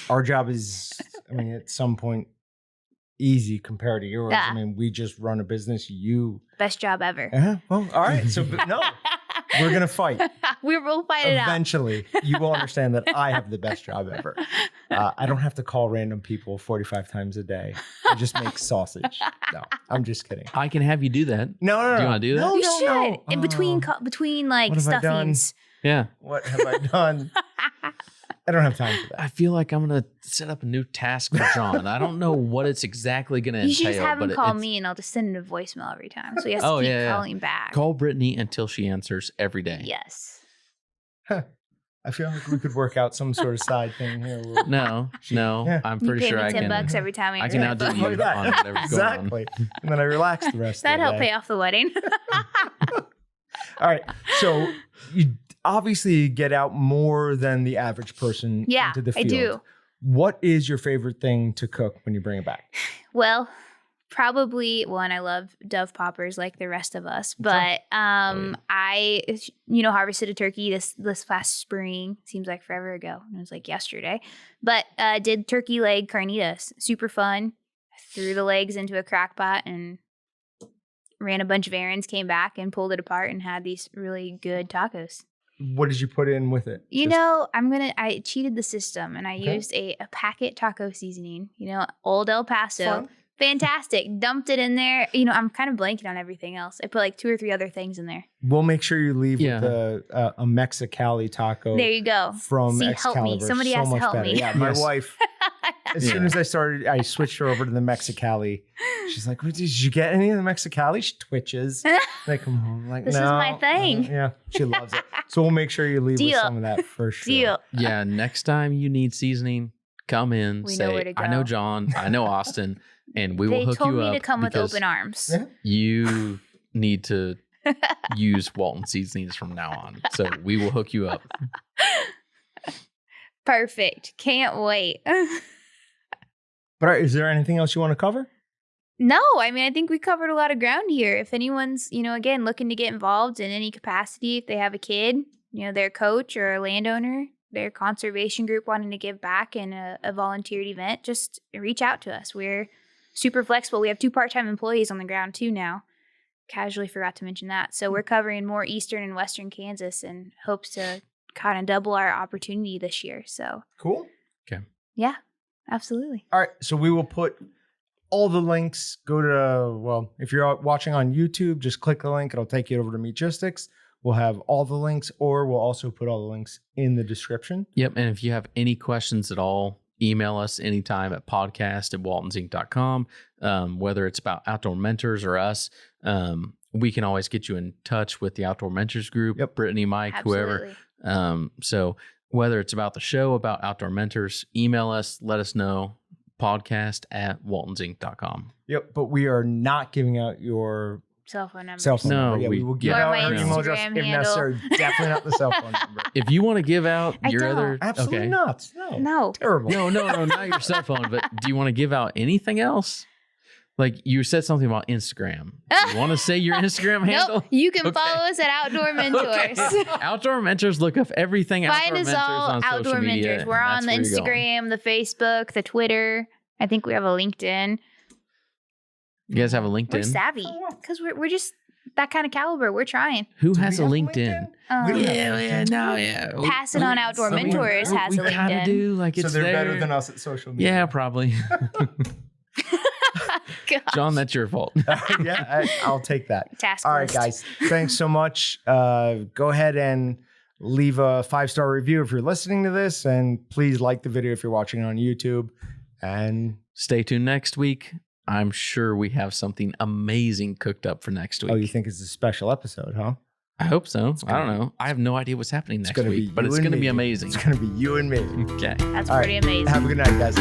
our job is, at some point, easy compared to yours. Yeah. We just run a business. You, best job ever. well, all right. So, but no, we're gonna fight. We'll fight it out. Eventually, you will understand that I have the best job ever. I don't have to call random people 45 times a day. I just make sausage. No, I'm just kidding. I can have you do that. No. Do you wanna do that? No, You no, should. no. In between like what have I done? stuffings. Yeah. What have I done? I don't have time for that. I feel like I'm going to set up a new task for John. I don't know what it's exactly going to You entail. should just have him but call it's- me and I'll just send him a voicemail every time. So he has Oh, to keep yeah, yeah. calling back. Call Brittany until she answers every day. Yes. I feel like we could work out some sort of side thing here. No, Yeah. I'm You pretty pay sure me I $10 can. every time we I can answer outdo the you phone. Look at on that. whatever's going on. Exactly. And then I relax the rest That'd of the help day. pay off the wedding. All right. So you obviously get out more than the average person Yeah, into the I field. do. What is your favorite thing to cook when you bring it back? Well, probably one. I love dove poppers like the rest of us, but I harvested a turkey this past spring. Seems like forever ago. It was like yesterday, but did turkey leg carnitas. Super fun. Threw the legs into a crock pot and ran a bunch of errands. Came back and pulled it apart and had these really good tacos. What did you put in with it? Just- I cheated the system and I Okay. used a packet taco seasoning, Old El Paso. Fun. Fantastic. Dumped it in there. I'm kind of blanking on everything else. I put like 2 or 3 other things in there. We'll make sure you leave Yeah. with a Mexicali taco There you go. from See, Excalibur. help me. Somebody so has to much help better. me. Yeah, my Yes. wife, as soon as I switched her over to the Mexicali. She's like, "Did you get any of the Mexicali?" She twitches. They come home I'm like, This no. is my thing. Yeah, she loves it. So we'll make sure you leave with Deal. some of that for sure. Deal. Yeah, next time you need seasoning, come in, We know where say, to I know go." John, I know Austin, and we will They hook told you me up to come with because open arms. Yeah. you need to use Walton seasonings from now on. So we will hook you up. Perfect. Can't wait. But all right, is there anything else you want to cover? No, I think we covered a lot of ground here. If anyone's, again, looking to get involved in any capacity, if they have a kid, their coach or a landowner, their conservation group wanting to give back in a volunteered event, just reach out to us. We're super flexible. We have 2 part-time employees on the ground too now. Casually forgot to mention that. So we're covering more eastern and western Kansas and hopes to kind of double our opportunity this year. So Cool. yeah, absolutely. All right. So we will put all the links. Go to, well, if you're watching on YouTube, just click the link. It'll take you over to Meatgistics. We'll have all the links, or we'll also put all the links in the description. Yep. And if you have any questions at all, email us anytime at podcast@waltonsinc.com. Whether it's about Outdoor Mentors or us, we can always get you in touch with the Outdoor Mentors group, Yep. Brittany, Mike, Absolutely. whoever. So whether it's about the show, about Outdoor Mentors, email us, let us know, podcast@waltonsinc.com. Yep. But we are not giving out your Cell phone number. cell phone No, number. Yeah, we will give Or out my our email address Instagram if handle. necessary. Definitely not the cell phone number. If you want to give out I your don't. other... Absolutely okay. not. No. Terrible. No, not your cell phone, but do you want to give out anything else? Like you said something about Instagram. You want to say your Instagram handle? Nope. You can Okay. follow us at Outdoor Mentors. Okay. Outdoor Mentors, look up everything Find Outdoor us Mentors all on Outdoor social media. Mentors. We're and on the that's where you're going. Instagram, the Facebook, the Twitter. I think we have a LinkedIn. You guys have a LinkedIn? We're savvy because we're just that kind of caliber. We're trying. Who Do has a we have LinkedIn? We don't Yeah. Pass It On Outdoor Mentors has a We kind of LinkedIn. do. Like So it's they're there. better than us at social media. Yeah, probably. Gosh. John, that's your fault. Yeah, I'll take that. Task All right, list. guys. Thanks so much. Go ahead and leave a 5-star review if you're listening to this. And please like the video if you're watching on YouTube. And Stay tuned next week. I'm sure we have something amazing cooked up for next week. you think it's a special episode, huh? I hope so. I gonna don't know. I have no idea what's happening next gonna be week, but you it's and going to me. be amazing. It's going to be you and me. Okay. That's All right. pretty amazing. Have a good night, guys.